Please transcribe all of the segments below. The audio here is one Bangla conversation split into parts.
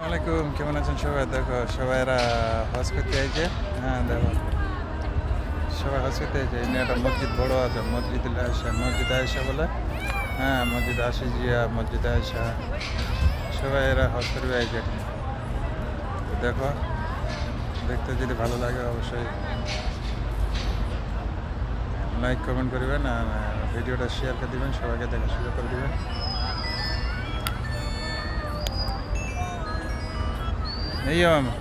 আসসালামাইকুম, কেমন আছেন সবাই? দেখো সবাই এরা হজ করতে আইছে। হ্যাঁ দেখো সবাই হজ করতে আইছে। এখানে একটা মসজিদ বড় আছে, মসজিদে আয়সা বলে। হ্যাঁ মসজিদ আসি জিয়া, মসজিদে আয়সা সবাই এরা হজ করবে আইছে এখানে। তো দেখো, দেখতে যদি ভালো লাগে অবশ্যই লাইক কমেন্ট করবেন আর ভিডিওটা শেয়ার করে দিবেন, সবাইকে দেখার সুযোগ করে দিবেন। এই মামা,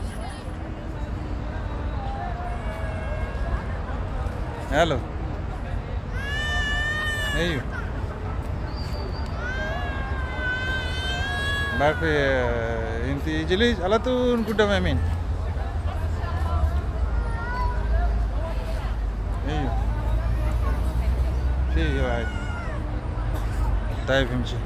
هالو ايوه بعرف انت جليس على طول قدام يمين. ايوه في واحد طيب امشي.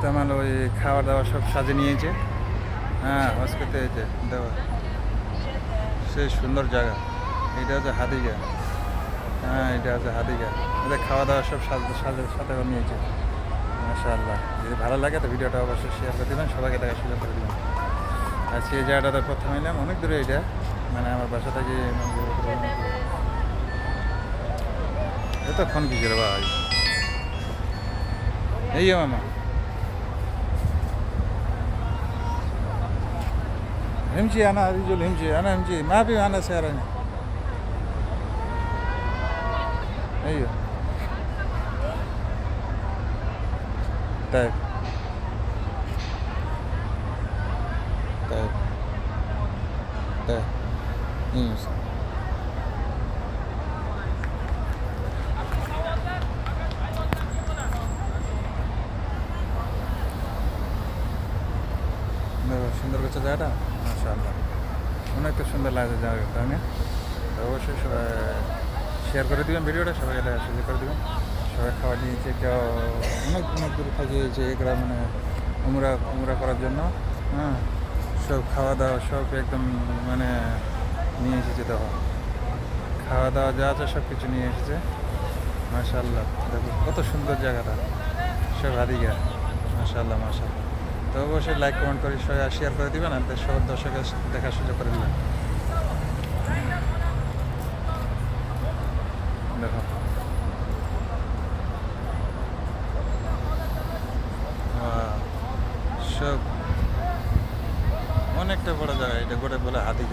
তেমন ওই খাওয়া দাওয়া সব সাজে নিয়েছে। হ্যাঁ হজ করতে হয়েছে দেওয়া, সেই সুন্দর জায়গা। এটা হচ্ছে হাদিগা। হ্যাঁ এটা হচ্ছে হাদিগা। এদের খাওয়া দাওয়া সব সাজের সাথে নিয়েছে। মাশাআল্লাহ, যদি ভালো লাগে তো ভিডিওটা অবশ্যই শেয়ার করে দেবেন, সবাইকে দেখার সুযোগ করে দেবেন। আর সেই জায়গাটাতে প্রথম এলাম, অনেক দূরে এটা, মানে আমার বাসা থেকে এতক্ষণ কি করে ভাই। এই মামা همشي انا رجل همشي انا همشي ما في انا سيارة هنا. ايوه طيب طيب طيب ايوه সুন্দর করছে জায়গাটা। মাশাআল্লাহ, অনেকটা সুন্দর লাগে জায়গাটা, তাই না? তো অবশ্যই সবাই শেয়ার করে দেবেন ভিডিওটা, সবাইকে দেখা সুযোগ করে দেবেন। সবাই খাওয়া নিয়েছে, কেউ অনেক অনেক দূরে থাকিয়েছে এগুলা, মানে উমরা করার জন্য। হ্যাঁ সব খাওয়া দাওয়া সব একদম মানে নিয়ে এসেছে। দেখো খাওয়া দাওয়া যা আছে সব কিছু নিয়ে এসেছে। মাশাআল্লাহ, দেখো কত সুন্দর জায়গাটা, সব হাদিগা। মাশাআল্লাহ মাশাআল্লাহ। তো অবশ্যই লাইক কমেন্ট করে সবাই শেয়ার করে দিবেন, আর সব দর্শকের দেখার সুযোগ করে দিবেন। দেখো সব অনেকটা বড় জায়গা, এটা গোটা বলে হাতিকে।